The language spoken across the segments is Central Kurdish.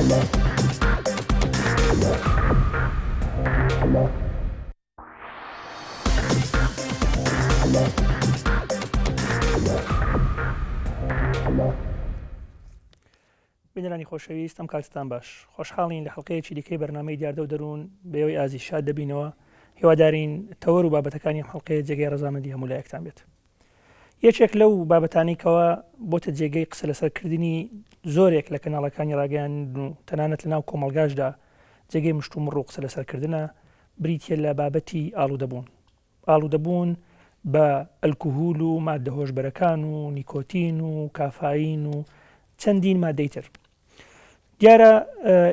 بینەرانی خۆشەویست، ئەم کاتتان باش. خۆشحاڵین لە حەڵقەیەکی دیکەی بەرنامەی دیاردە و دەروون بەوەی ئازی شاد دەبینەوە. هیوادارین تەوەر و بابەتەکانی ئەم حەڵقەیە جێگەی ڕەزامەندی هەموو لایەکتان بێت. یەکێک لەو بابەتانەیەوە بۆتە جێگەی قسە لەسەرکردنی زۆرێک لە کەناڵەکانی ڕاگەیاندن و تەنانەت لەناو کۆمەڵگاشدا جێگەی مشت و مڕ و قسە لەسەرکردنە بریتە لە بابەتی ئاڵوودەبوون. ئاڵوودەبوون بە ئەلکوهول و مادە هۆشبەرەکان و نیکۆتین و کافاین و چەندین مادەی تر. دیارە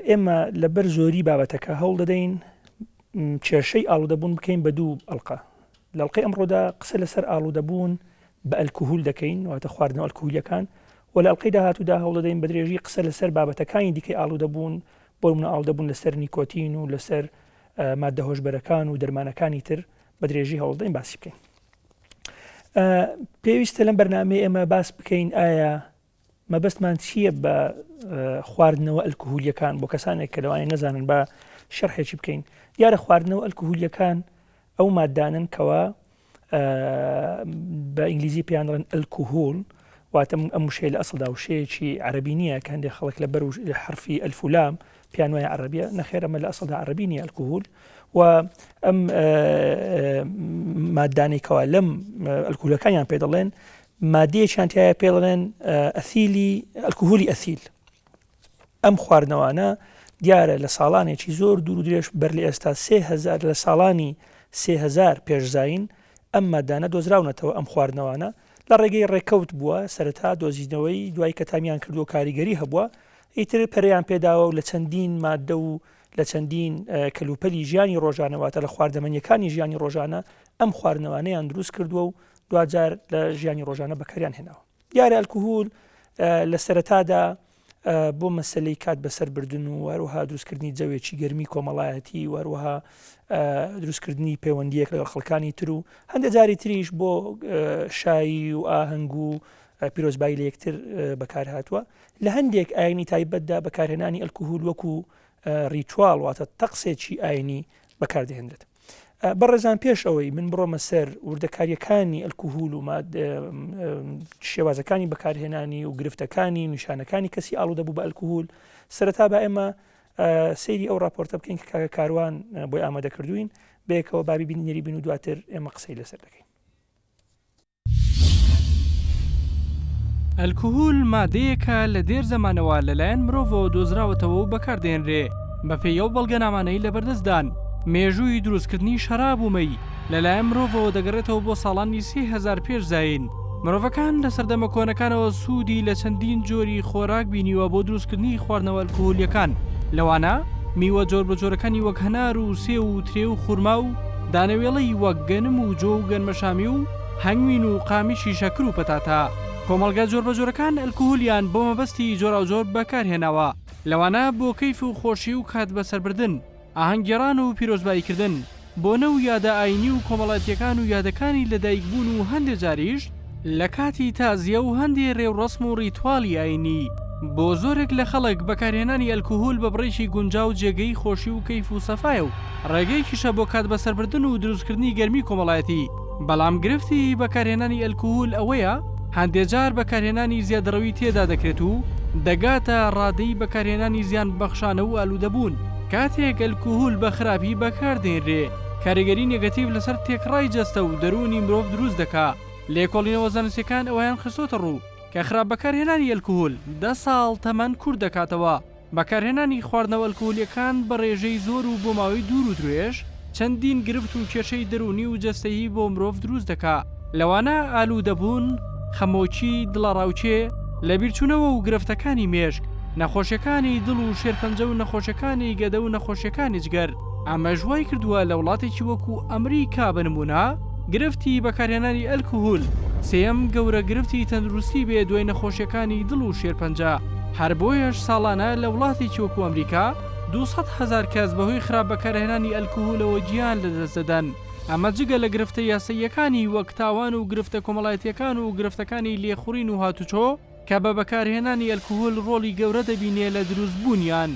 ئێمە لەبەر زۆری بابەتەکە هەوڵ دەدەین کێشەی ئاڵوودەبوون بکەین بە دوو ئەڵقە. لە ئەڵقەی ئەمڕۆدا قسە لەسەر ئاڵوودەبوون بە ئەلکوهول دەکەین، واتە خواردنەوە ئەلکوهولیەکان، و لە ئەڵقەی داهاتوودا هەوڵ دەدەین بە درێژی قسە لەسەر بابەتەکانی دیکەی ئاڵوودەبوون، بۆ نمونە ئاڵوودەبوون لەسەر نیکۆتین و لەسەر مادە هۆشبەرەکان و دەرمانەکانی تر بە درێژی هەوڵ دەدەین باسی بکەین. پێویستە لەم بەرنامەیە ئێمە باس بکەین ئایا مەبەستمان چییە بە خواردنەوە ئەلکوهولیەکان بۆ کەسانێک کە لەوانەیە نەزانن بە شەرحێکی بکەین. دیارە خواردنەوە ئەلکوهولیەکان ئەو مادانن کەوە بە ئینگلیزی پێیان دەڵێن ئەلکوهۆل، واتە ئەم وشەیە لە ئەسڵدا وشەیەکی عەرەبی نییە کە هەندێک خەڵک لەبەر حرفی ئەلف و لام پێیان وایە عەرەبیە. نەخێر، ئەمە لە ئەسڵدا عەرەبی نییە ئەلکوهۆل، و ئەم مادانەی کەوا لەم ئەلکوهولەکانیان پێ دەڵێن مادەیەکیان تایە پێ دەڵێن ئەلکوهۆلی ئەثیل. ئەم خواردنەوانە دیارە لە ساڵانێکی زۆر دوور و درێژ بەر لە ئێستا 3000 لە ساڵانی 3000 پێشزاین ئەم مادانە دۆزراونەتەوە. ئەم خواردنەوانە لە ڕێگەی ڕێکەوت بووە، سەرەتا دۆزینەوەی دوای کە تامیان کردو و کاریگەری هەبووە، ئیتر پەریان پێداوە و لە چەندین مادە و لە چەندین کەلوپەلی ژیانی ڕۆژانەواتە لە خواردەمەنیەکانی ژیانی ڕۆژانە ئەم خواردنەوانەیان دروست کردووە و دوجار لە ژیانی ڕۆژانە بەکاریان هێناوە. دیارە ئەلکوهۆل لە سەرەتادا بۆ مەسەلەی کات بەسەربردن و هەروەها دروستکردنی جەوێکی گەرمی کۆمەڵایەتی و هەروەها دروستکردنی پەیوەندیەک لەگەڵ خەڵکانی تر و هەندێک جاری تریش بۆ شایی و ئاهەنگ و پیرۆزبایی لە یەکتر بەکار هاتووە. لە هەندێک ئاینی تایبەتدا بەکارهێنانی ئەلکوهۆل وەکو ریچوال، واتە تەقسێکی ئاینی بەکاردەهێنرێت. بەڕێزان، پێش ئەوەی من بڕۆمە سەر وردەکاریەکانی ئەلکوهۆل و شێوازەکانی بەکارهێنانی و گرفتەکانی نیشانەکانی کەسی ئاڵوودەبوو بە ئەلکوهۆل، سەرەتا بە ئێمە سەیری ئەو راپۆرتە بکەین کە کاکە کاروان بۆی ئامادەکردوین، بەیەکەوە بابی بینێری بین و دواتر ئێمە قسەی لەسەر دەکەین. ئەلکوهۆل مادەیەکە لە دێر زەمانەوە لەلایەن مرۆڤەوە دۆزراوەتەوە و بەکاردێنرێ بە پێیە و بەڵگەنامانەی لەبەردەستدان. مێژووی دروستکردنی شەراب و مەی لەلایەن مرۆڤەوە دەگەڕێتەوە بۆ ساڵانی 3000 پێشزاین. مرۆڤەکان لە سەردەمە کۆنەکانەوە سوودی لە چەندین جۆری خۆراک بینیوە بۆ دروستکردنی خواردنەوە ئەلکوهۆلیەکان. لەوانە میوە جۆر بە جۆرەکانی وەک هەنار و سێ و ترێ و خورما و دانەوێڵەی وەک گەنم و جۆ و گەنمەشامی و هەنگوین و قامیشی شەکر و پەتاتە. کۆمەڵگە جۆر بە جۆرەکان ئەلکوهۆلیان بۆ مەبەستی جۆراوجۆر بەکارهێناوە، لەوانە بۆ کەیف و خۆشی و کات بەسەربردن، ئاهەنگگێڕان و پیرۆزباییکردن، بۆنە و یادە ئاینی و کۆمەڵایەتیەکان و یادەکانی لەدایکبوون و هەندێک جاریش لە کاتی تازیە و هەندێک ڕێوڕەسم و ڕیتوالی ئاینی. بۆ زۆرێک لە خەڵک بەکارهێنانی ئەلکوهۆل بە بڕێکی گونجاو جێگەی خۆشی و کەیف و سەفایە و ڕێگەیەکیشە بۆ کات بەسەربردن و دروستکردنی گەرمی کۆمەڵایەتی. بەڵام گرفتی بەکارهێنانی ئەلکوهۆل ئەوەیە هەندێک جار بەکارهێنانی زیادەڕەوی تێدا دەکرێت و دەگاتە ڕادەی بەکارهێنانی زیان بەخشانە و ئالوودەبوون. کاتێک ئەلکوهۆل بە خراپی بەکاردێنرێ، کاریگەری نێگەتیڤ لەسەر تێکڕای جەستە و دەرونی مرۆڤ دروست دەکا. لێکۆڵینەوە زانستیەکان ئەویان خستۆتە ڕوو کە خراپ بەکارهێنانی ئەلکوهۆل 10 ساڵ تەمەن کورت دەکاتەوە. بەکارهێنانی خواردنەوە ئەلکوهۆلیەکان بە ڕێژەی زۆر و بۆ ماوەی دوور و درێژ چەندین گرفت و کێشەی دەرونی و جەستەیی بۆ مرۆڤ دروست دەکا. لەوانە ئالوودەبوون، خەمۆکی، دڵەڕاوچێ، لەبیرچوونەوە و گرفتەکانی مێشک، نەخۆشیەکانی دڵ و شێرپەنجە و نەخۆشیەکانی گەدە و نەخۆشیەکانی جگەر. ئەمە ژوای کردووە لە وڵاتێکی وەکو ئەمریکا بنمونە گرفتی بەکارهێنانی ئەلکوهۆل سێەم گەورە گرفتی تەندروستی بێ دوای نەخۆشیەکانی دڵ و شێرپەنجە. هەر بۆیەش ساڵانە لە وڵاتێکی وەکو ئەمریکا 200,000 کەس بەهۆی خراپ بەکارهێنانی ئەلکوهۆلەوە گیان لەدەست دەدەن. ئەمە جگە لە گرفتە یاساییەکانی وەک تاوان و گرفتە کۆمەڵایەتیەکان و گرفتەکانی لێخوڕین و هاتوچۆ کە بە بەکارهێنانی ئەلکۆهۆل ڕۆڵی گەورە دەبینێ لە دروستبوونیان.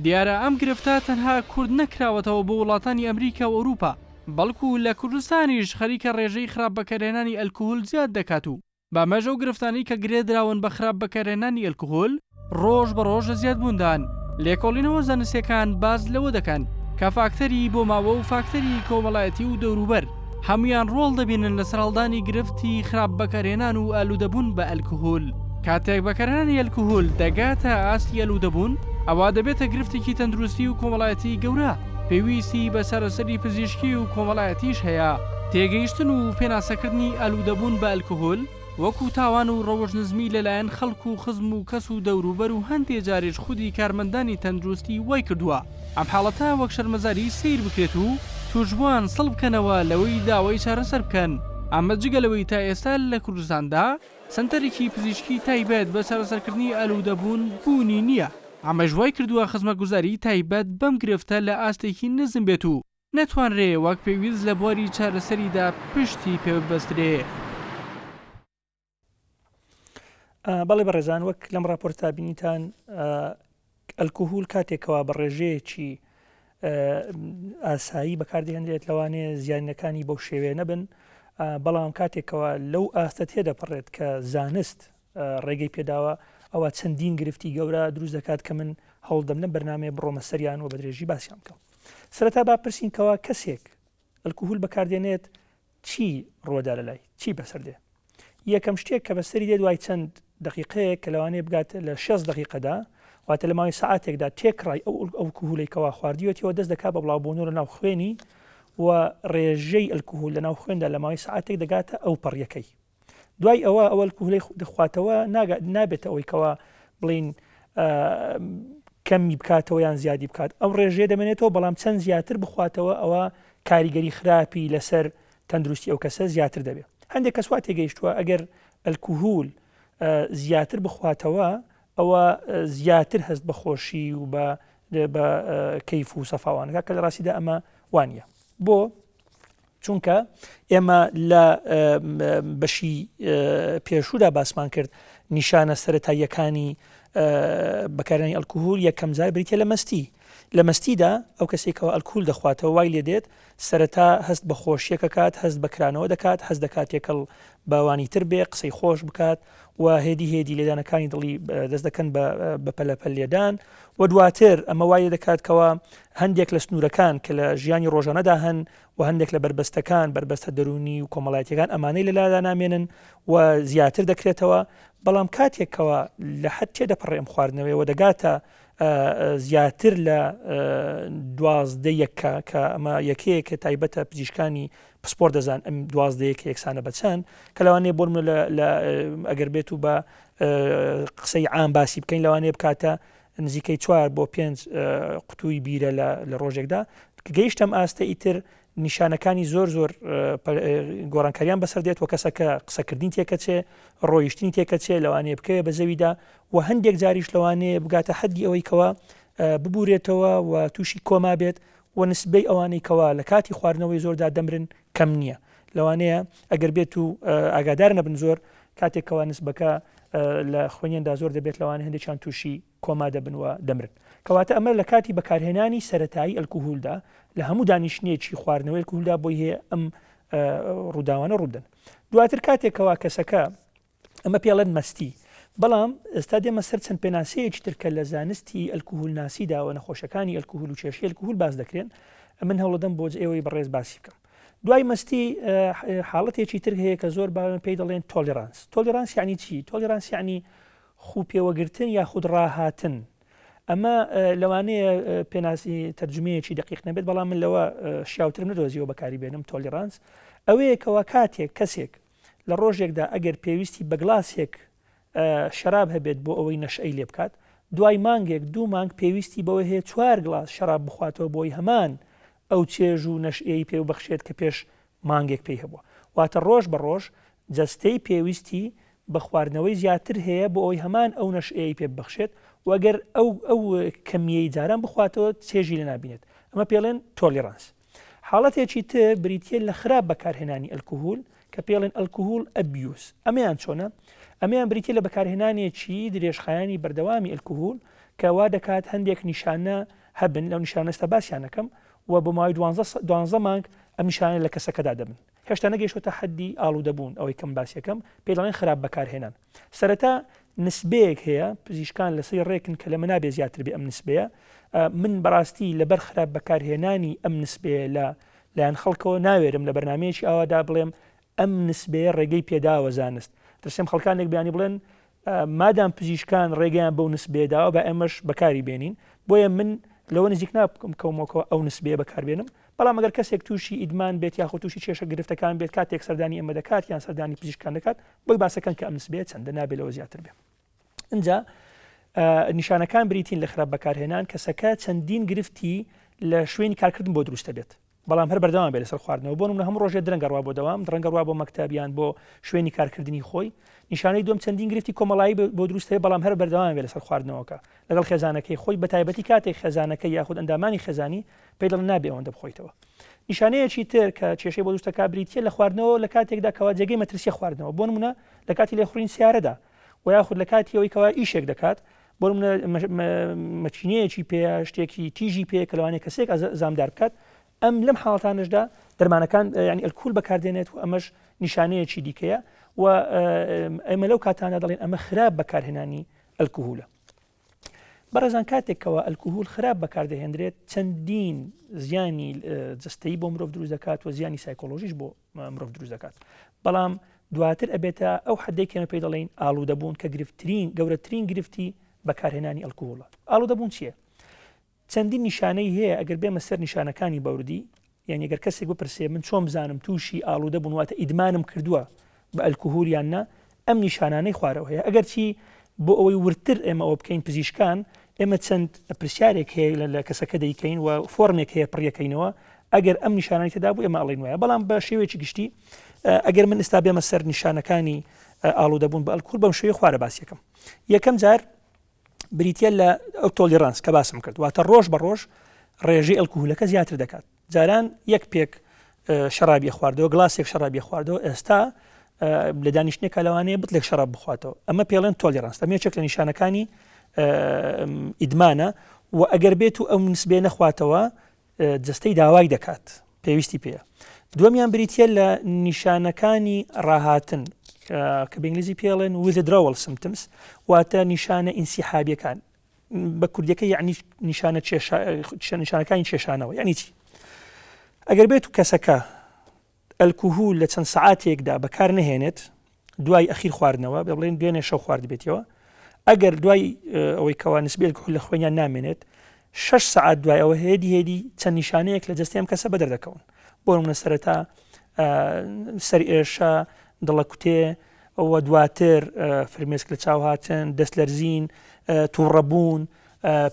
دیارە ئەم گرفتە تەنها کورد نەکراوەتەوە بۆ وڵاتانی ئەمریکا و ئەوروپا، بەڵکو لە کوردستانیش خەریکە ڕێژەی خراپ بەکارهێنانی ئەلکۆهۆل زیاد دەکات و بەمەژە و گرفتانی کە گرێدراون بە خراپ بەکارهێنانی ئەلکۆهۆل ڕۆژ بە ڕۆژ زیاد بووندان. لێکۆڵینەوە زانستیەکان باز لەوە دەکەن کە فاکتەری بۆ ماوە و فاکتەری کۆمەڵایەتی و دەوروبەر هەمویان ڕۆڵ دەبینن لە سەرهەڵدانی گرفتی خراپ بەکارهێنان و ئالوودەبوون بە ئەلکۆهۆل. کاتێک بەکارهێنانی ئەلکۆهۆل دەگاتە ئاستی ئالوودەبوون، ئەوا دەبێتە گرفتێکی تەندروستی و کۆمەڵایەتی گەورە، پێویستی بە سەرەسەری پزیشکی و کۆمەڵایەتیش هەیە. تێگەیشتن و پێناسەکردنی ئالوودەبوون بە ئەلکۆهۆل وەکو تاوان و ڕەوەژنزمی لەلایەن خەڵک و خزم و کەس و دەوروبەر و هەندێ جارێش خودی کارمەندانی تەندروستی وای کردووە ئەم حاڵەتە وەک شەرمەزاری سیر بکرێت و توشبووان سەڵ بکەنەوە لەوەی داوای چارەسەر بکەن. ئەمە جگەلەوەی تا ئێستا لە کوردستاندا سنتەرێکی پزیشکی تایبەت بە سەرەسەرکردنی ئالوودەبوون بوونی نییە. ئەمە ژوای کردووە خزمەتگوزاری تایبەت بەم گرفتە لە ئاستێکی نزم بێت و نەتوانرێ وەک پێویست لە بواری چارەسەریدا پشتی پێبەسترێ. بەڵێ بەڕێزان، وەک لەم راپۆرتا بینیتان ئەلکۆهۆل کاتێکەوە بە ڕێژەیەکی ئاسایی بەکاردێنرێت لەوانەیە زیانەکانی بەو شێوێ نەبن، بەڵام کاتێکەوە لەو ئاستە تێدەپەڕێت کە زانست ڕێگەی پێداوە ئەوە چەندین گرفتی گەورە دروست دەکات کە من هەوڵدەم لەم بەرنامەیە بڕۆمە سەریان و بە درێژی باسییان بکەم. سەرەتا با پرسینکەوە کەسێک ئەلکۆهۆل بەکاردێنێت چی ڕۆدا لەلای چی بەسەردێ؟ یەکەم شتێک کە بەسەری دێ دوای چەند دقیقەیە کە لەوانەیە بگات لە 6 دقیقەدا، واتە لە ماوەی سەعاتێکدا تێکڕای ئەو کۆهۆلێکەوە خواردیوەتەوە دەست دەکات بە بڵاوبوونەوە لە ناو خوێنی و ڕێژەی ئەلکۆهۆل لە ناو خوێندا لە ماوەی سەعاتێک دەگاتە ئەو پەڕیەکەی. دوای ئەوە ئەلکۆهۆلی دەخواتەوە نابێتە ئەوەی کەوا بڵین کەمی بکاتەوە یان زیادی بکات. ئەو ڕێژەیە دەمێنێتەوە، بەڵام چەند زیاتر بخواتەوە ئەوە کاریگەری خراپی لەسەر تەندروستی ئەو کەسە زیاتر دەبێت. هەندێک کەس وا تێگەیشتووە ئەگەر ئەلکۆهۆل زیاتر بخواتەوە ئەوە زیاتر هەست بە خۆشی و بە کەیف و سەفاوانەکە، کە لە ڕاستیدا ئەمە وانە. بۆ چونکە ئێمە لە بەشی پێشوودا باسمان کرد نیشانە سەرەتاییەکانی بەکارهێنانی ئەلکۆهۆل یەکەم جار بریتە لە مەستی. لە مەستیدا ئەو کەسێکەوە ئەلکۆهۆل دەخواتەوە وای لێ دێت سەرەتا هەست بە خۆشیەکە کات، هەست بەکرانەوە دەکات، هەست دەکات یەکەڵ باوانی تر بێ، قسەی خۆش بکات و هێدی لێدانەکانی دڵی دەست دەکەن بە پەلەپەل لێدان و دواتر ئەمە وایە دەکاتکەوە هەندێک لە سنوورەکان کە لە ژیانی ڕۆژانەدا هەن و هەندێک لە بربەستە دەرونی و کۆمەڵایەتیەکان ئەمانەی لەلادا نامێنن و زیاتر دەکرێتەوە. بەڵام کاتێکەوە لە حەد تێدەپەڕێ ئەم خواردنەوەی و دەگاتە زیاتر لە 12 کە ئەمە یەکەیە کە تایبەتە پزیشکانی پسپۆر دەزان ئەم 12 یەکسانە بەچەند کە لەوانەیە بۆ ئەگەر بێت و بە قسەی عام باسی بکەین لەوانەیە بکاتە نزیکەی 4 بۆ 5 قوتووی بیرە لە ڕۆژێکدا. گەیشتم ئاستە ئیتر نیشانەکانی زۆر گۆڕانکاریان بەسەردێت و کەسەکە قسەکردنی تێکەچێ، ڕۆیشتنی تێکەچێ، لەوانەیە بکەوێ بە زەویدا و هەندێک جاریش لەوانەیە بگاتە حەدی ئەوەی کەوە ببورێتەوە و تووشی کۆما بێت و نسبەی ئەوانەی کەوا لە کاتی خواردنەوەی زۆردا دەمرن کەم نییە. لەوانەیە ئەگەر بێت و ئاگادار نەبن زۆر کاتێکەوە نسبەکە لە خوێنیاندا زۆر دەبێت لەوانە هەندێکیان تووشی کۆما دەبن و دەمرن. کەواتە ئەمە لە کاتی بەکارهێنانی سەرەتایی ئەلکۆهۆلدا لە هەموو دانیشتنیەکی خواردنەوەی ئەلکۆهۆلدا بۆی هەیە ئەم ڕووداوانە ڕوودن. دواتر کاتێکەوە کەسەکە ئەمە پێڵەن مەستی، بەڵام ئێستا دێمە سەر چەند پێناسەیەکی ترکە لە زانستی ئەلکۆهۆل ناسیدا و نەخۆشەکانی ئەلکۆهۆل و کێشەی ئەلکۆهۆل باز دەکرێن. من هەوڵدەم بۆ ئێوەی بەڕێز باسی بکەم. دوای مەستی حاڵەتێکی تر هەیە کە زۆر باوێن پێی دەڵێن تۆلێرانس. تۆلێرانس یعنی چی؟ تۆلێرانس یعنی خوپێوەگرتن یا خود ڕاهاتن. ئەمە لەوانەیە پێناسی تەرجمەیەکی دقیق نەبێت، بەڵام من لەوە شیاوترم نەدۆزیەوە بەکاری بێنم. تۆلێرانس ئەوەیەکەوە کاتێک کەسێک لە ڕۆژێکدا ئەگەر پێویستی بە گلاسێک شەراب هەبێت بۆ ئەوەی نەشئەی لێ بکات، دوای مانگێک 2 مانگ پێویستی بەوە هەیە 4 گلاس شەراب بخواتەوە بۆی هەمان ئەو چێژ و نەشئەی پێ بەخشێت کە پێش مانگێک پێی هەبووە. واتە ڕۆژ بە ڕۆژ جەستەی پێویستی بە خواردنەوەی زیاتر هەیە بۆ ئەوی هەمان ئەو نەشئەی پێ بەخشێت وەگەر ئەو کەمیەی جاران بخواتەوە چێژی لە نابینێت. ئەمە پێڵێن تۆلێرانس. حاڵەتێکی تر بریتە لە خراپ بەکارهێنانی ئەلکۆهۆل کە پێڵێن ئەلکۆهۆل ئەبیوز. ئەمەیان چۆنە؟ ئەمەیان بریتە لە بەکارهێنانێکی درێژخایانی بەردەوامی ئەلکوهۆل کە وا دەکات هەندێک نیشانە هەبن لەو نیشانەستە باسییانەکەم و بە ماوەی 12 مانگ ئەم نیشانە لە کەسەکەدا دەبن هێشتا نەگەیشتە حەدی ئاڵوودەبوون ئەوەی کەم باسیەکەم پێ دەڵێن خراپ بەکارهێنان سەرەتا نسبەیەک هەیە پزیشکان لەسەر ڕێکن کە لە منابێ زیاتر بێ ئەم نسبەیە من بەڕاستی لەبەر خراپ بەکارهێنانی ئەم نسبەیە لایەن خەڵکەوە ناوێرم لە بەرنمەیەکی ئاوادا بڵێم ئەم نسبەیە ڕێگەی پێداوە زانست دەسێم خەڵکانێک بیانی بڵێن مادام پزیشکان ڕێگەیان بەو نسبێداوە بە ئەمەش بەکاری بێنین بۆیە من لەوە نزیک ناکەومەوە ئەو نسبێ بەکاربێنم بەڵام ئەگەر کەسێک تووشی ئیدمان بێت یاخۆ تووشی کێشە گرفتەکان بێت کاتێک سەردانی ئەمە دەکات یان سەردانی پزیشکان دەکات بۆی باسەکەن کە ئەم نسبێت چەندە نابێت لەوە زیاتر بێ اینجا نیشانەکان بریتین لە خراپ بەکارهێنان کەسەکە چەندین گرفتی لە شوێنی کارکردن بۆ دروستە بێت بەڵام هەر بەردەوام بێت لەسەر خواردنەوە بۆ منە هەموو ڕۆژێ درەنگەڕوا بۆ دەوام درەنگەڕوا بۆ مەکتەبیان بۆ شوێنی کارکردنی خۆی نیشانەی دوم چەندین گرفتی کۆمەڵایی بۆ دروستەیە بەڵام هەر بەردەوام بێت لەسەر خواردنەوەکە لەگەڵ خێزانەکەی خۆی بە تایبەتی کاتێک خێزانەکەی یاخود ئەندامانی خێزانی پێی دڵ نابێ ئەوەندە بخۆیتەوە نیشانەیەکی تر کە کێشەی بۆ دروستەکە بریتە لە خواردنەوە لە کاتێکدا کەوا جێگەی مەترسیە خواردنەوە بۆ نمونە لە کاتی لێخوڕین سیارەدا و یاخود لە کاتی ئەوەی کەوا ئیشێک دەکات بۆ مەچینەیەکی پێ شتێکی تیژی پێ کە لەوانەیە کەسێک زامدار بکات ئەم لەم حاڵەتانشدا دەرمانەکان ینی ئەلکول بەکاردێنێت و ئەمەش نیشانەیەکی دیکەیە و ئەمە لەو کاتانە دەڵێن ئەمە خراپ بەکارهێنانی ئەلکوهولە بەڕێزان کاتێکەوە ئەلکوهول خراپ بەکاردەهێنرێت چەندین زیانی جستەیی بۆ مرۆڤ دروست دەکات و زیانی سایکۆلۆژیش بۆ مرۆڤ دروست دەکات بەڵام دواتر ئەبێتە ئەو حدەی کەمە پێی دەڵێن ئاڵوودەبوون کە گەورەترین گرفتی بەکارهێنانی ئەلکوهۆڵە ئاڵوودەبوون چییە؟ چەندین نیشانەی هەیە ئەگەر بێمە سەر نیشانەکانی بەوردی یعنی ئەگەر کەسێک بپرسێ من چۆن بزانم تووشی ئاڵوودەبوون واتە ئیدمانم کردووە بە ئەلکوهۆلیان نا ئەم نیشانانەی خوارەوە هەیە ئەگەر چی بۆ ئەوەی ورتر ئێمە ئەوە بکەین پزیشکان ئێمە چەند پرسیارێک هەیە لە کەسەکە دەیکەین و فۆرمێک هەیە پڕیەکەینەوە ئەگەر ئەم نیشانانی تێدا بوو ئێمە ئەڵێن وایە بەڵام بە شێوەیەکی گشتی ئەگەر من ئێستا بێمە سەر نیشانەکانی ئاڵوودەبوون بە ئەلکوهۆل بەم شێوەیە خوارە باسیەکەم یەکەم جار بریتە لە ئەو تۆلیرانس کە باسم کرد واتە ڕۆژ بە ڕۆژ ڕێژەی ئەلکوهولەکە زیاتر دەکات جاران یەک پێک شەرابی خواردەوە گلاسێک شەرابی خواردەوە ئێستا لە دانیشتێکە لەوانەیە بتلێک شەراب بخواتەوە ئەمە پێڵێن تۆلیرانس ئەمە یەکێک لە نیشانەکانی ئیدمانە و ئەگەر بێت و ئەو نسبێ نەخواتەوە جستەی داوای دەکات پێویستی پێە دووەمیان بریتە لە نیشانەکانی ڕاهاتن کە بەنگلیزی پێڵێن withdrawal symptoms واتە نیشانە ئینسیحابیەکان بە کوردیەکە یعنی نیشانەکانی کێشانەوە یعنی چی ئەگەر بێت و کەسەکە ئەلکوهول لە چەند سەعاتێکدا بەکار نەهێنێت دوای ئەخیر خواردنەوە بڵێن دوێنێ شەو خوارد بێتەوە ئەگەر دوای ئەوەی کەوا نسبەی ئەلکوهول لە خوێنیان نامێنێت 6 سەعات دوای ئەوە هێدی چەند نیشانەیەک لە جەستەی ئەم کەسە بەدەردەکەون بۆ نمونە سەرەتا سەری ئێشە دڵە کوتێ ئەوە دواتر فرمێسک لە چاو هاتن دەست لەرزین تووڕەبوون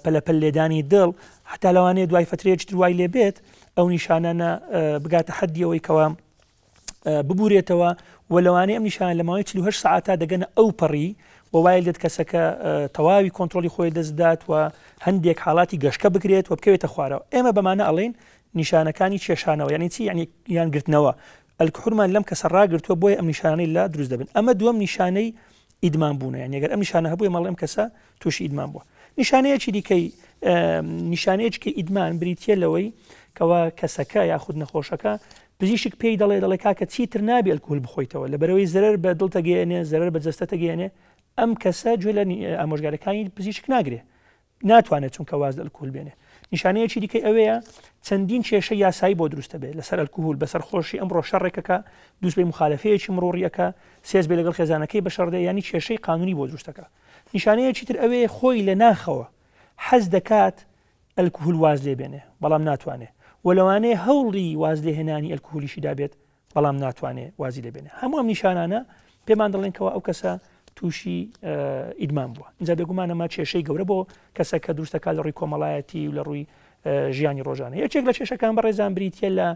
پەلەپەل لێدانی دڵ حتا لەوانەیە دوای فترەیەکی دوای لێ بێت ئەو نیشانانە بگاتە حەدی ئەوەی کەوا ببورێتەوە و لەوانەیە ئەم نیشانە لە ماوەی 48 ساعتا دەگەنە ئەو پەڕی و وایە دێت کەسەکە تەواوی کۆنتترۆلی خۆی دەستدات و هەندێک حاڵاتی گەشتکە بکرێت و بکەوێتە خوارەوە ئێمە بەمانە ئەڵێن نیشانەکانی کێشانەوە یعنی چی یعنی یان گرتنەوە ئەلکوهۆلمان لەم کەسە ڕاگرتووە بۆیە ئەم نیشانەی لا دروست دەبن ئەمە دووەم نیشانەی ئیدمان بوونە یعنی ئەگەر ئەم نیشانە هەبووە مەڵێم کەسە تووشی ئیدمان بووە نیشانەیەکی دیکەی نیشانەیەکی ئیدمان بریتە لەوەی کەوا کەسەکە یاخود نەخۆشەکە پزیشک پێی دەڵێ کاکە چیتر نابێت ئەلکوهۆل بخۆیتەوە لەبەرەوەی زەرەر بە دڵتەگەێنێ زەرەر بە جەستە تەگەێنێ ئەم کەسە گوێ لە ئامۆژگارەکانی پزیشک ناگرێ ناتوانێت چونکە واز ئەلکوهۆل بێنێ نیشانەیەکی دیکەی ئەوەیە چەندین کێشە یاسایی بۆ دروستە بێت لەسەر ئەلکوهۆل بەسەر خۆشی ئەمڕۆ شەڕێکەکە دووسبەی مخالفەیەکی مرۆڕیەکە سێز بێ لەگەڵ خێزانەکەی بە شەڕدە ینی کێشەی قانونی بۆ دروستەکە نیشانەیەکی تر ئەوەیە خۆی لە ناخەوە حەز دەکات ئەلکوهۆل واز لێ بێنێ بەڵام ناتوانێت و لەوانەیە هەوڵی واز لێهێنانی ئەلکوهۆلیشی دابێت بەڵام ناتوانێت وازی لێ بێنێ هەموو ئەم نیشانانە پێمان دەڵێنکەوە ئەو کەسە تووشی ئیدمان بووە اینجا بێگومانەمە کێشەی گەورە بۆ کەسەکە دروستەکە لە ڕووی کۆمەڵایەتی و لە ڕووی ژیانی ڕۆژانە یەکێک لە کێشەکان بەڕێزان بریتە لە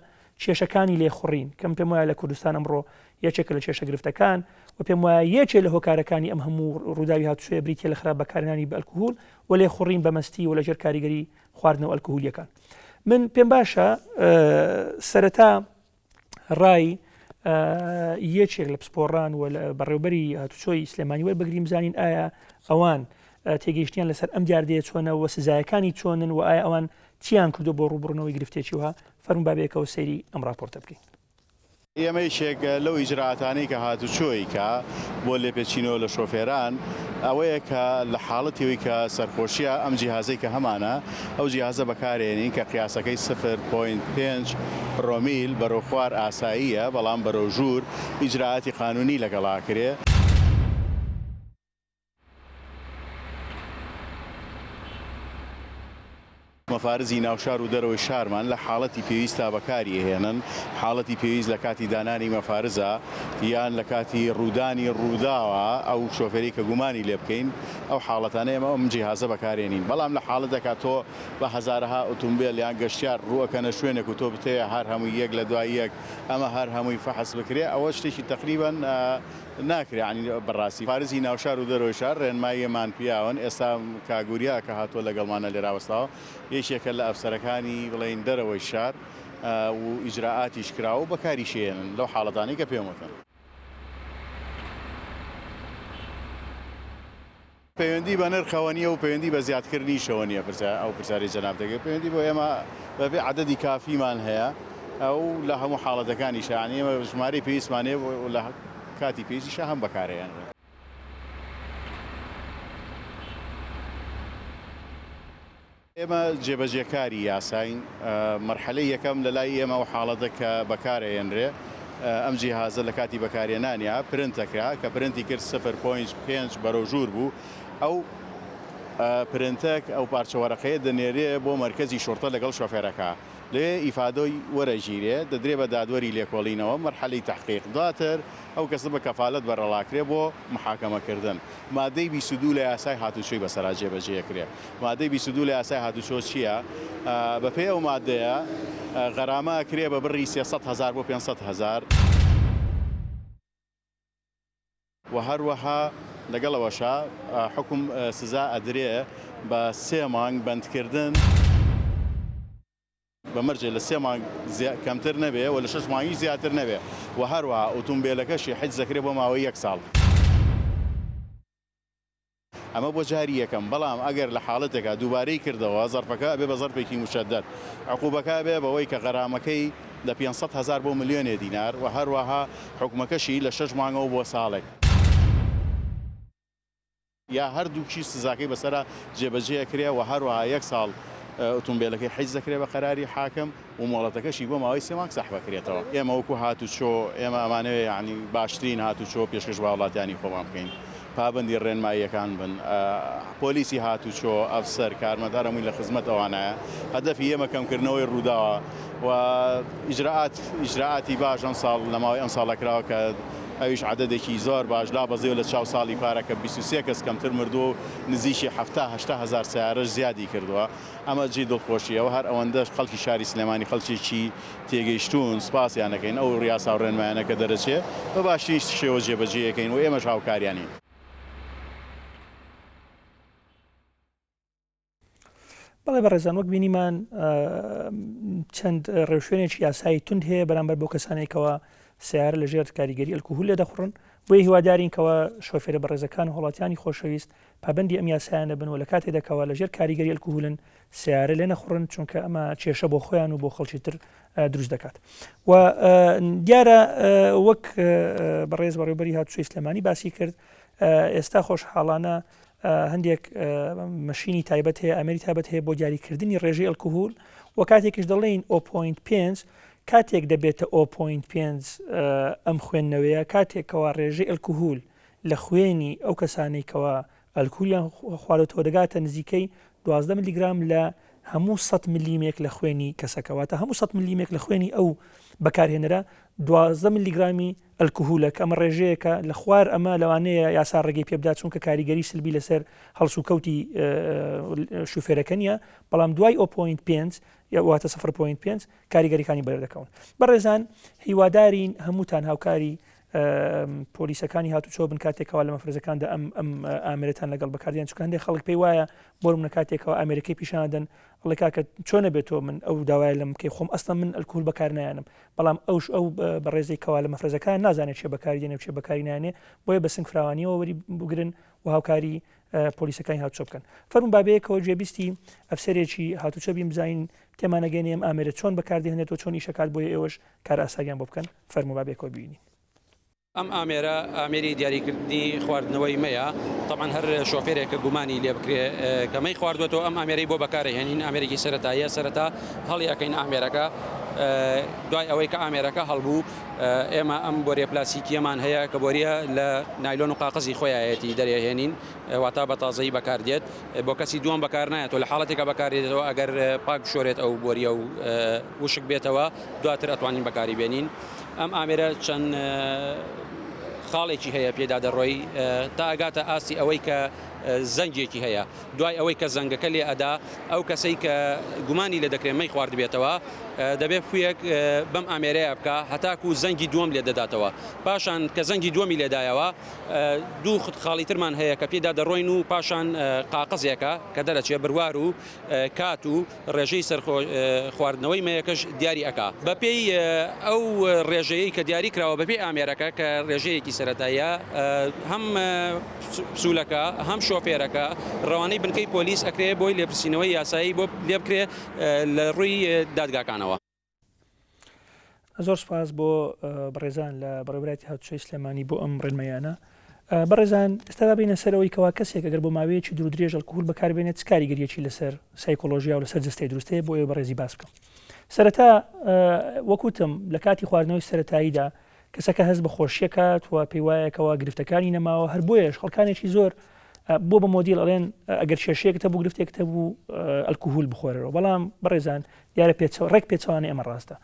کێشەکانی لێخوڕین کەم پێم وایە لە کوردستان ئەمڕۆ یەکێک لە کێشە گرفتەکان و پێم وایە یەکێک لە هۆکارەکانی ئەم هەموو ڕووداوی هاتووشەیە بریتە لە خراپ بەکارهێنانی بە ئەلکوهۆل و لێخوڕین بەمەستی و لەژێر کاریگەری خواردنەوە ئەلکوهۆلیەکان من پێم باشە سەرەتا ڕای یەکێک لە پسپۆڕان و بەڕێوبەری هاتوچۆی سلێمانی وەربگریم زانین ئایا ئەوان تێگەیشتیان لەسەر ئەم دیاردەیە چۆنە و سزایەکانی چۆنن و ئایا ئەوان چیان کردو بۆ ڕووبڕنەوەی گرفتێکی وها فەرمون بابێکەوە سەیری ئەم راپۆرتە بکەین. ئێمە یەکێک لەو ئیجرعاتانەی کە هاتوچۆی کە بۆ لێپێچینەوە لە شۆفێران ئەوەیە کە لە حاڵەتەوەی کە سەرخۆشیە ئەم جیهازەی کە هەمانە ئەو جیهازە بەکارێنین کە قیاسەکەی 0.5 پرۆمیل بەرەو خوار ئاساییە بەڵام بەرەو ژوور ئیجرعاتی قانونی لەگەڵاکرێ. مەفارزی ناوشار و دەرەوەی شارمان لە حاڵەتی پێویستە بەکاری هێنن حاڵەتی پێویست لە کاتی دانانی مەفارزە یان لە کاتی ڕوودانی ڕووداوە ئەو شۆفێری کە گومانی لێ بکەین ئەو حاڵەتانەیە ئەمە ئەم جیهازە بەکارێنین بەڵام لە حاڵەتێکا تۆ بە هەزارها ئۆتۆمبیل یان گەشتیار ڕووەکەنە شوێنێک و تۆ بتەیە هەر هەمووی یەک لە دوای یەک ئەمە هەر هەمووی فەحس بکرێ ئەوە شتێکی تەقریبەن ناکرێ عنی بەڕاستی پارێزی ناوشار و دەرەوەی شار ڕێنماییەمان پیاون ئێستا کاگوریا کە هاتووە لەگەڵمانە لێراوەستاوە یەکێکە لە ئەفسەرەکانی بڵێن دەرەوەی شار و ئیجرعاتیش کراوە و بەکاری شێنن لەو حاڵەتانی کە پێم وتن. پەیوەندی بە نرخەوە نیە و پەیوەندی بە زیادکردنی شەوە نیە ئەو پرسیاری جەناب دەکەێت پەیوەندی بۆ ئێمە بەبێ عەدەدی کافیمان هەیە ئەو لە هەموو حاڵەتەکانی شانی ئێمە ژمارەی پێویستمانێ لە کاتی پێویستیش هەم بەکارهێنرێت. ئێمە جێبەجێکاری یاساین مەرحەلەی یەکەم لە لای ئێمە و حاڵەتە کە بەکارهێنرێ ئەم جیهازە لە کاتی بەکارهێنانیا پرنتەکرا کە پرنتی کرد 0.5 بەرەو ژوور بوو ئەو پرنتەک ئەو پارچەوەرەقەیە دەنێرێ بۆ مەرکەزی شۆرتە لەگەڵ شۆفێرەکە لێ ئیفادۆی وەرەگیرێ دەدرێ بە دادوەری لێکۆڵینەوە مەرحەلەی تەحقیق دواتر ئەو کەسە بە کەفالەت بەرەڵاکرێ بۆ محاکەمەکردن. مادەی 22 لە یاسای هاتوچۆی بەسەرا جێبەجێکرێ. مادەی 22 لە یاسای هاتوچۆ چییە؟ بەپێی ئەو مادەیە غەرامە کرێ بە بڕی 300,000 بۆ 500,000 و هەروەها لەگەڵەوەشە حکم سزا ئەدرێ بە 3 مانگ بەندکردن بەمەرجێ لە 3 مانگ کەمتر نەبێ و لە 6 مانگی زیاتر نەبێ و هەروەها ئۆتۆمبیلەکەشی حجز دەکرێت بۆ ماوەی 1 ساڵ. ئەمە بۆ جاری یەکەم بەڵام ئەگەر لە حاڵەتێکە دووبارەی کردەوە زەرفەکە بێ بە زەرفێکی مشەدەد عقوبەکە بێ بەوەی کە غەرامەکەی لە 500,000 بۆ ملیۆنێ دینار و هەروەها حکومەکەشی لە 6 مانگەوە بۆ ساڵێک یا هەردووکی سزاکەی بەسەرا جێبەجێکرێ و هەروەها 1 ساڵ ئۆتۆمبیلەکەی حیز دەکرێت بە قەراری حاکم و مۆڵەتەکەشی بۆ ماوەی 3 مانگ سەح بکرێتەوە. ئێمە وەکو هاتوچۆ ئێمە ئەمانەوێ ینی باشترین هاتوچۆ پێشکەش بە وڵاتیانی خۆمان بکەین پابندی ڕێنماییەکان بن پۆلیسی هاتوچۆ ئەفسەر کارمەندار هەمووی لە خزمەت ئەوانایە هەدەفی ئێمە کەمکردنەوەی ڕووداوە و ئیجرعاتی باش ئەم ساڵ لە ماوەی ئەم ساڵە کراوە کە ئەویش عەدەدێکی زۆر باش لا بەزێ لە چاو ساڵی پارەکە 23 کەس کەمتر مردووە و نزیکی 70,000 سیارەش زیادی کردووە. ئەمە جێ دڵخۆشیەوە هەر ئەوەندەش خەڵکی شاری سلێمانی خەڵکێکی تێگەیشتوون سپاسیانەکەین ئەو ڕیاسا و ڕێنمایانەکە دەرەچێت بە باشترین شێوە جێبەجێیەکەین و ئێمەش هاوکاریانین. بەڵێ بەڕێزان وەک بینیمان چەند ڕێوشوێنێکی یاسایی تند هەیە بەرامبەر بۆ کەسانێکەوە سیارە لەژێر کاریگەری ئەلکوهۆل لێ دەخڕن بۆیە هیوادارین کەەوە شۆفێرە بەڕێزەکان و وڵاتیانی خۆشەویست پابندی ئەم یاسایانە بن و لە کاتێک دەکەوە لەژێر کاریگەری ئەلکوهۆلن سیارە لێ نەخڕن چونکە ئەمە کێشە بۆ خۆیان و بۆ خەڵکی تر دروست دەکات. و دیارە وەک بەڕێز بەڕێوەبەری هاتوچۆی سلێمانی باسی کرد ئێستا خۆشحاڵانە هەندێک مەشینی تایبەت هەیە ئەمەری تایبەت هەیە بۆ دیاریکردنی ڕێژەی ئەلکوهۆل و کاتێکش دەڵێن 0.5 کاتێک دەبێتە 0.5 ئەم خوێندنەوەیە کاتێکەوە ڕێژەی ئەلکوهۆل لە خوێنی ئەو کەسانێکەوە ئەلکولیان خواردەوە دەگاتە نزیکەی 12 میلیگرام لە هەموو 100 میلیمێک لە خوێنی کەسەکەواتە هەموو 100 میلیمێک لە خوێنی ئەو بەکارهێنەرە 12 میلیگرامی ئەلکوهۆلەکە ئەمە ڕێژەیەکە لە خوار ئەمە لەوانەیە یاسا ڕێگەی پێبدات چونکە کاریگەری سلبی لەسەر هەڵسو کەوتی شوفێرەکە نیە بەڵام دوای 0.5 واتە 0.5 کاریگەریەکانی بەردەکەون. بەڕێزان هیوادارین هەمووتان هاوکاری پۆلیسەکانی هاتوچۆ بن کاتێکەوە لە مەفرەزەکاندا ئەم ئامێرەتان لەگەڵ بەکاردیان چکە هەندێک خەڵک پێی وایە بۆ منە کاتێکەوە ئەمریکای پیشاندن ئەڵێ کاکە چۆنە بێتەوە من ئەو داوای لەم بکەی خۆم ئەستە من ئەلکۆهۆل بەکار نایانم بەڵام ئەو بەڕێزەی کەوا لە مەفرەزەکان نازانێت چێ بەکاردێنێ چێ بەکاری نانێ بۆیە بە سنگ فراوانیەوە وەری بگرن و هاوکاری پۆلیسەکانی هاتوچۆ بکەن فەرمون بابەیەکەوە گوێبیستی ئەفسەرێکی هاتوچۆ بیم بزانین تێمانەگەێنێ ئەم ئامێرە چۆن بەکاردێنێتەوە چۆن ئیشەکات بۆیە ئێوەش کار ئاساییان بۆ بکەن فەرموو بابێکەوە ببینین ئەم ئامێری دیاریکردنی خواردنەوەی مەیە طبعاً هەر شۆفێرێکە گومانی لێ بکرێ کەمەی خواردوێتەوە ئەم ئامێرەی بۆ بەکارهێنین ئامێرێکی سەرەتاییە سەرەتا هەڵی ئەەکەین ئامێرەکە دوای ئەوەی کە ئامێرەکە هەڵبوو ئێمە ئەم بۆریە پلاسیکیەمان هەیە کە بۆریە لە نایلۆن و قاقزی خۆیایەتی دەرێهێنین واتا بە تازایی بەکاردێت بۆ کەسی دووەم بەکار نایێتەوە لە حاڵەتێکە بەکارێتەوە ئەگەر پاک شۆرێت ئەو بۆریە و وشک بێتەوە دواتر ئەتوانین بەکاری بێنین ئەم ئامێرە چەند خاڵێکی هەیە پێدا دەڕۆی تا ئەگاتە ئاستی ئەوەی کە زەنگێکی هەیە دوای ئەوەی کە زەنگەکە لێ ئەدا ئەو کەسەی کە گومانی لە دەکرێت مەی خوارد بێتەوە دەبێت پویەک بەم ئامێرەیە بکە هەتاکو زەنگی دووەم لێ دەداتەوە پاشان کە زەنگی دووەمی لێدایەوە دوو خاڵی ترمان هەیە کە پێدا دەڕۆین و پاشان قاقزێکە کە دەرەچێ بڕوار و کات و ڕێژەی سەر خواردنەوەی مەیەکەش دیاری ئەکا بەپێی ئەو ڕێژەیەی کە دیاری کراوە بەپێی ئامێرەکە کە ڕێژەیەکی سەرەتاییە هەم پسوولەکە هەم شۆفێرەکە ڕەوانەی بنکەی پۆلیس ئەکرێ بۆی لێپرسینەوەی یاسایی بۆ لێ بکرێ لە ڕووی دادگاکانەوە. زۆر سپاس بۆ بەڕێزان لە بەڕێوەبەتی هاتوچۆی سلێمانی بۆ ئەم ڕێنمەیانە. بەڕێزان ئێستا بینە سەرەوەی کەوا کەسێک ئەگەر بۆ ماوەیەکی دوور درێژ ئەلکۆهۆل بەکاربێنێت چ کاریگەریەکی لەسەر سایکۆلۆژیا و لەسەر جستەی دروستەیە بۆ ئێوە بەڕێزی باس بکەم. سەرەتا وەکوتم لە کاتی خواردنەوەی سەرەتاییدا کەسەکە هەست بە خۆشیەکات و پێی وایەکەوە گرفتەکانی نەماوە هەر بۆیەش خەڵکانێکی زۆر بۆ بە مۆدیل ئەڵێن ئەگەر کێشەیەکتە بوو گرفتێکتە بوو ئەلکۆهۆل بخۆرەوە بەڵام بەڕێزان دیارە ڕێک پێچەوانەی ئەمە ڕاستە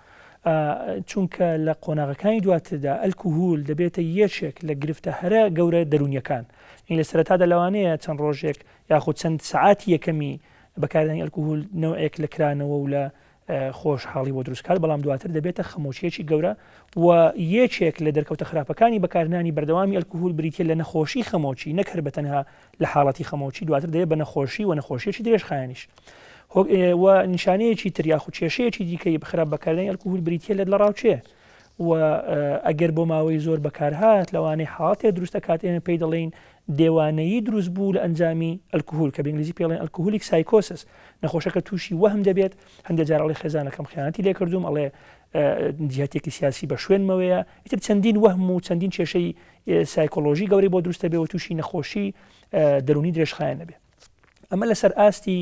چونکە لە قۆناغەکانی دواتردا ئەلکۆهۆل دەبێتە یەکێک لە گرفتە هەرە گەورە دەرونیەکان این لە سەرەتادا لەوانەیە چەند ڕۆژێک یاخود چەند سەعاتی یەکەمی بەکاردێنی ئەلکۆهۆل نەوەیەک لە کرانەوە و لە خۆشحاڵی بۆ دروستکات بەڵام دواتر دەبێتە خەمۆچیەکی گەورە و یەکێک لە دەرکەوتە خراپەکانی بەکارهێنانی بەردەوامی ئەلکۆهۆل بریتە لە نەخۆشی خەمۆچی نەک هەر بەتەنها لە حاڵەتی خەمۆچی دواتر دەبێت بە نەخۆشی و نەخۆشیەکی درێژخایەنیش و نیشانەیەکی تر یاخود کێشەیەکی دیکەی بخراپ بەکارهێنانی ئەلکۆهۆل بریتە لە ڕاوچێ و ئەگەر بۆ ماوەی زۆر بەکارهات لەوانەیە حاڵەتێ دروستە کاتێنە پێی دەڵێن دێوانەیی دروست بوو لە ئەنجامی ئەلکۆهۆل کە بەئینگلیزی پێڵێن ئەلکۆهۆلیک سایکۆسس نەخۆشەکە تووشی وەهم دەبێت هەندێک جار ئەڵێ خێزانەکەم خیانەتی لێ کردوم ئەڵێ جیهەتێکی سیاسی بە شوێنمەوەیە ئیتر چەندین وەهم و چەندین کێشەی سایکۆلۆژی گەورەی بۆ دروستە بێ و تووشی نەخۆشی دەرونی درێژخایەن نەبێ ئەمە لەسەر ئاستی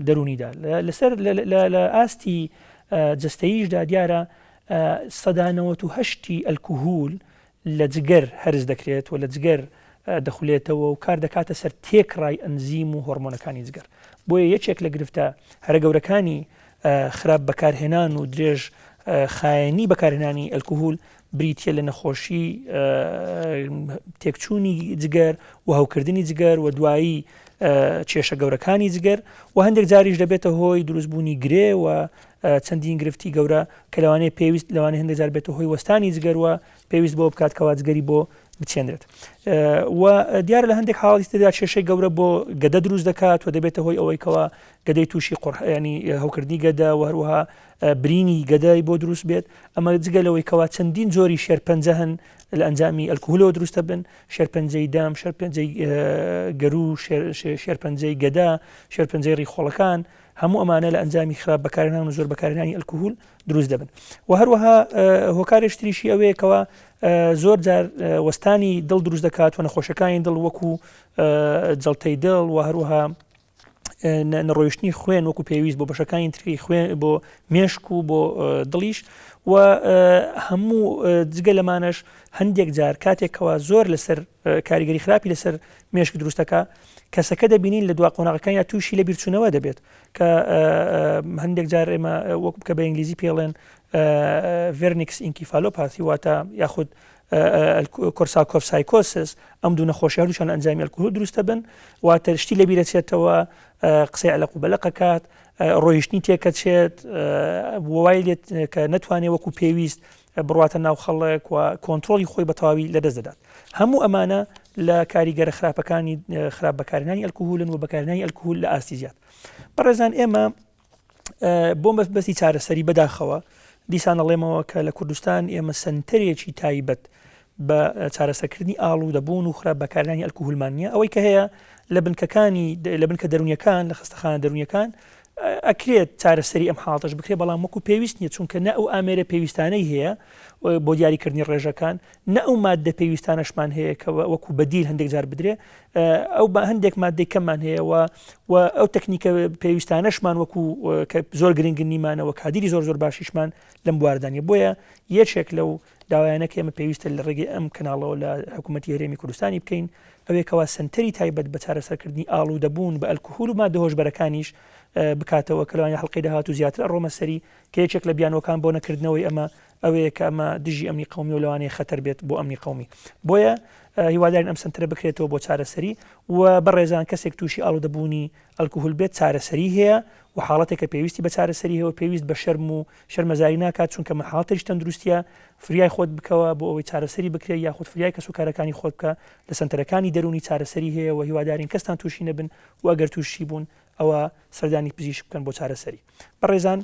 دەرونیدا لەسەر لە ئاستی جستەییشدا دیارە 98 ئەلکۆهۆل لە جگەر هەرز دەکرێت و لە جگەر دەخولێتەوە و کار دەکاتە سەر تێکڕای ئەنزیم و هۆرمۆنەکانی جگەر بۆیە یەکێک لە گرفتە هەرە گەورەکانی خراپ بەکارهێنان و درێژ خایەنی بەکارهێنانی ئەلکۆهۆل بریتە لە نەخۆشی تێکچوونی جگەر و هەوکردنی جگەر و دوایی کێشە گەورەکانی جگەر و هەندێک جاریش دەبێتە هۆی دروستبوونی گرێ و چەندین گرفتی گەورە کە لەوانەیە پێویست لەوانەیە هەندێک جار بێتە هۆی وەستانی جگەروە پێویست بۆ بکات کەوا جگەری بۆ بچێنرێت و دیارە لە هەندێک حاڵەتیدا کێشەی گەورە بۆ گەدە دروست دەکات و دەبێتە هۆی ئەوەی کەوا گەدەی تووشی ینی هەوکردنی گەدە و هەروەها برینی گەدای بۆ دروست بێت ئەمە جگە لەوەی کەوا چەندین زۆری شێرپەنجە هەن لە ئەنجامی ئەلکۆهۆلەوە دروستە بن شێرپەنجەی دام شێرپەنجەی گەرو شێرپەنجەی گەدا شێرپەنجەی ڕیخۆڵەکان هەموو ئەمانە لە ئەنجامی خراپ بەکارهێنان و زۆر بەکارهێنانی ئەلکۆهۆل دروست دەبن و هەروەها هۆکارێکی تریشی ئەوەیە کەوا زۆر جار وەستانی دڵ دروست دەکات و نەخۆشەکانی دڵ وەکو جەڵتەی دڵ و هەروەها نەڕۆیشتنی خوێن وەکو پێویست بۆ بەشەکانی تری خوێن بۆ مێشک و بۆ دڵیش و هەموو جگە لەمانەش هەندێک جار کاتێکەوە زۆر لەسەر کاریگەری خراپی لەسەر مێشک دروستەکە کەسەکە دەبینین لە دوا قۆناغەکان یا تووشی لە بیرچوونەوە دەبێت کە هەندێک جار ئێمە وەکو کە بە ئینگلیزی پێڵێن ڤێرنیکس ئینکیفالۆپاتی واتە یاخود کۆرساکۆف سایکۆسس ئەم دوو نەخۆشیە هەردووشان ئەنجامی ئەلکۆهۆل دروستە بن واتە شتی لە بیرەچێتەوە قسەی عەلەق و بەلەقە کات ڕۆیشتنی تێکەچێت وای لێت کە نەتوانێت وەکو پێویست بڕاتە ناو خەڵک و کۆنتترۆلی خۆی بە تەواوی لەدەست دەدات. هەموو ئەمانە لە کاریگەرە خراپەکانی خراپ بەکارهێنانی ئەلکوهولن و بەکارهێنانی ئەلکوهول لە ئاستیزیات. بەڕێزان ئێمە بۆ مەبەستی چارەسەری بەداخەوە دیسان ئەڵێمەوە کە لە کوردستان ئێمە سنتەرێکی تایبەت بە چارەسەرکردنی ئاڵوودەبوون و خراپ بەکارهێنانی ئەلکوهولمان نیە. ئەوەی کە هەیە لە بنکە دەرونیەکان لە خستەخانە دەرونیەکان ئەکرێت چارەسەری ئەم حاڵەتەش بکرێت، بەڵام وەکو پێویست نییە، چونکە نە ئەو ئامێرە پێویستانەی هەیە بۆ دیاریکردنی ڕێژەکان، نە ئەو مادە پێویستانەشمان هەیە کە وەکو بەدیل هەندێک جار بدرێ، ئەو بە هەندێک مادەی کەممان هەیە و ئەو تەکنیکە پێویستانەشمان وەکو کە زۆر گرنگن نیمانەوە کادیری زۆر باشیشمان لەم بواردانە. بۆیە یەکێک لەو داوایانە کە ئێمە پێویستە لە ڕێگەی ئەم کەناڵەوە لە حکوومەتی هەرێمی کوردستانی بکەین ئەوەیەکەوە سنتەری تایبەت بە چارەسەرکردنی ئاڵوودەبوون بە ئەلکوهول و مادە هۆشبەرەکانیش بکاتەوە کە لەوانە حڵقەی داهات و زیاتر ئەڕۆمە سەری کە یەکێک لە بیانەوەکان بۆ نەکردنەوەی ئەمە ئەوەیە کە ئەمە دژی ئەمنی قەومی و لەوانەیە خەتەر بێت بۆ ئەمنی قەومی. بۆیە هیوادارین ئەم سنتەرە بکرێتەوە بۆ چارەسەری و بەڕێزان کەسێک تووشی ئاڵوودەبوونی ئەلکوهول بێت چارەسەری هەیە و حاڵەتێک کە پێویستی بە چارەسەری هەیە و پێویست بە شەرم و شەرمەزاری ناکات، چونکە مەحاڵەتێک تەندروستیە فریای خۆت بکەوە بۆ ئەوەی چارەسەری بکرێت یاخود فریای کەسوکارەکانی خۆت بکە لە سنتەرەکانی دەرونی چارەسەری هەیە و هیوادارین کەستان تووشی نەبن و ئەگەر تووشی بوون ئەوە سەردانی پزیشک بکەن بۆ چارەسەری. بەڕێزان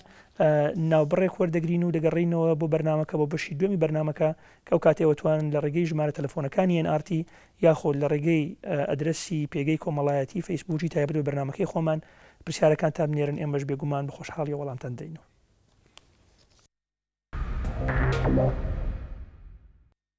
ناوبڕێک وەردەگرین و دەگەڕینەوە بۆ بەرنامەکە بۆ بەشی دوێمی بەرنامەکە کە ئەو کاتێوە توانن لە ڕێگەی ژمارە تەلەفۆنەکانی NRT یاخۆ لە ڕێگەی ئەدرەسی پێگەی کۆمەڵایەتی فەیسبووکی تایبەت بە بەرنامەکەی خۆمان پرسیارەکان تا بنێرن ئێمەش بێگومان بە خۆشحاڵی وەڵامتان دەینەوە.